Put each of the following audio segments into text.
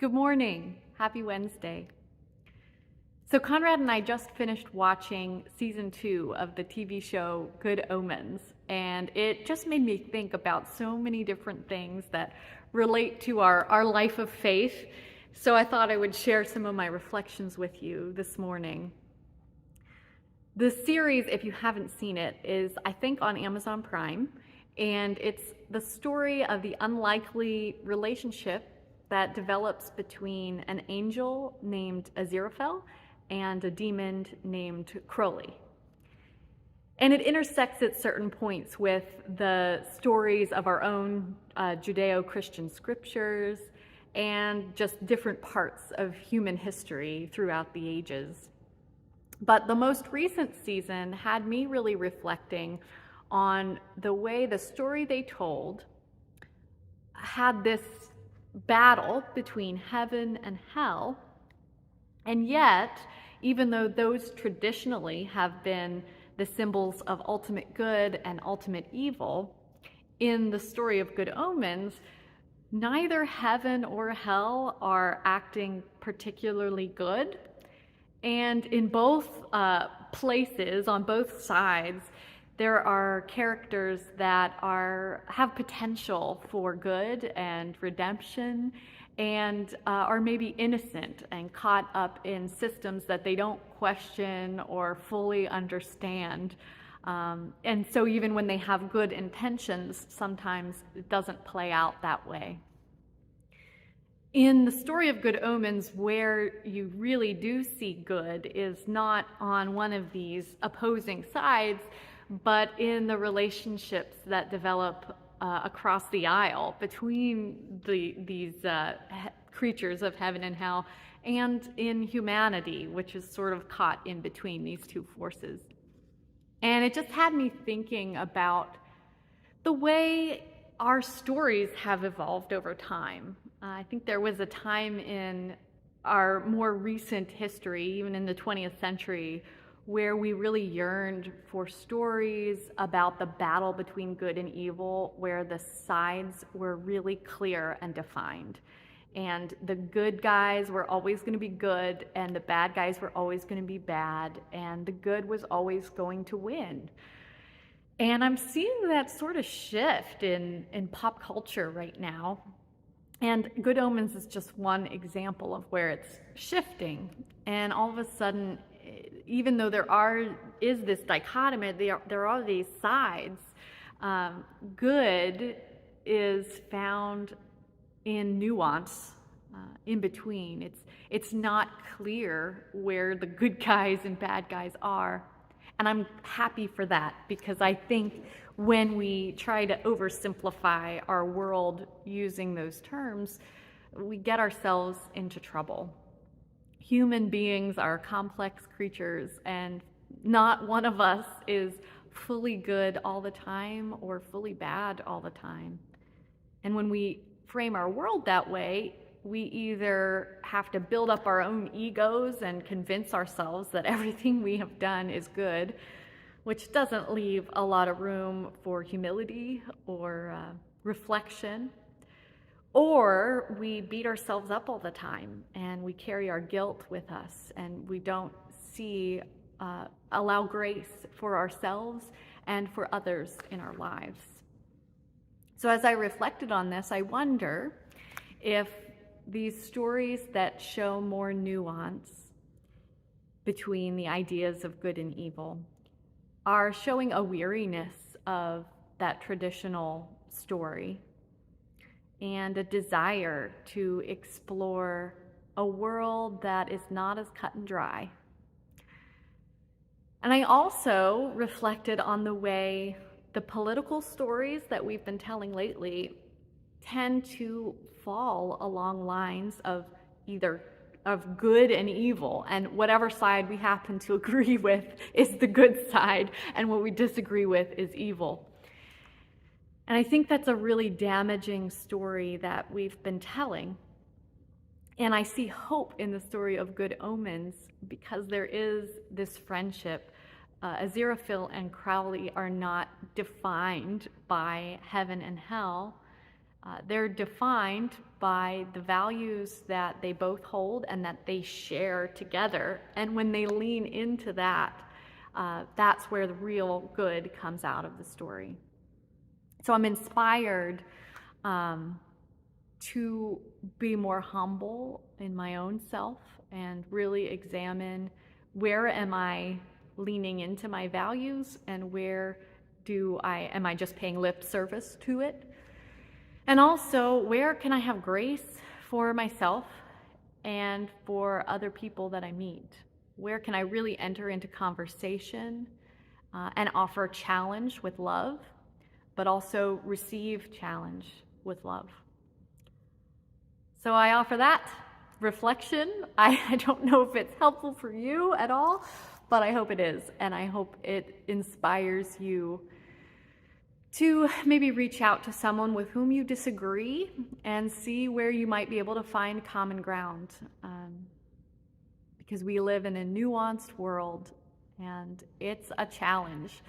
Good morning. Happy Wednesday. So Conrad and I just finished watching season 2 of the TV show Good Omens, and it just made me think about so many different things that relate to our life of faith. So I thought I would share some of my reflections with you this morning. The series, if you haven't seen it, is I think on Amazon Prime, and it's the story of the unlikely relationship that develops between an angel named Aziraphale and a demon named Crowley. And it intersects at certain points with the stories of our own Judeo-Christian scriptures and just different parts of human history throughout the ages. But the most recent season had me really reflecting on the way the story they told had this battle between heaven and hell, and yet, even though those traditionally have been the symbols of ultimate good and ultimate evil, in the story of Good Omens, neither heaven or hell are acting particularly good. And in both places, on both sides, there are characters that have potential for good and redemption and are maybe innocent and caught up in systems that they don't question or fully understand. And so even when they have good intentions, sometimes it doesn't play out that way. In the story of Good Omens, where you really do see good is not on one of these opposing sides, but in the relationships that develop across the aisle between these creatures of heaven and hell, and in humanity, which is sort of caught in between these two forces. And it just had me thinking about the way our stories have evolved over time. I think there was a time in our more recent history, even in the 20th century, where we really yearned for stories about the battle between good and evil, where the sides were really clear and defined. And the good guys were always going to be good, and the bad guys were always going to be bad, and the good was always going to win. And I'm seeing that sort of shift in pop culture right now. And Good Omens is just one example of where it's shifting. And all of a sudden, even though there is this dichotomy, there are these sides. Good is found in nuance, in between. It's not clear where the good guys and bad guys are. And I'm happy for that, because I think when we try to oversimplify our world using those terms, we get ourselves into trouble. Human beings are complex creatures, and not one of us is fully good all the time or fully bad all the time. And when we frame our world that way, we either have to build up our own egos and convince ourselves that everything we have done is good, which doesn't leave a lot of room for humility or reflection. Or we beat ourselves up all the time and we carry our guilt with us, and we don't allow grace for ourselves and for others in our lives. So as I reflected on this, I wonder if these stories that show more nuance between the ideas of good and evil are showing a weariness of that traditional story and a desire to explore a world that is not as cut and dry. And I also reflected on the way the political stories that we've been telling lately tend to fall along lines of either of good and evil, and whatever side we happen to agree with is the good side, and what we disagree with is evil. And I think that's a really damaging story that we've been telling. And I see hope in the story of Good Omens because there is this friendship. Aziraphale and Crowley are not defined by heaven and hell. They're defined by the values that they both hold and that they share together. And when they lean into that, that's where the real good comes out of the story. So I'm inspired to be more humble in my own self and really examine, where am I leaning into my values, and where am I just paying lip service to it? And also, where can I have grace for myself and for other people that I meet? Where can I really enter into conversation and offer challenge with love, but also receive challenge with love? So I offer that reflection. I don't know if it's helpful for you at all, but I hope it is. And I hope it inspires you to maybe reach out to someone with whom you disagree and see where you might be able to find common ground. Because we live in a nuanced world, and it's a challenge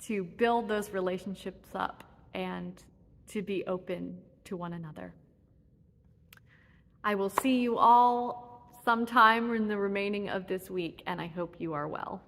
to build those relationships up and to be open to one another. I will see you all sometime in the remaining of this week, and I hope you are well.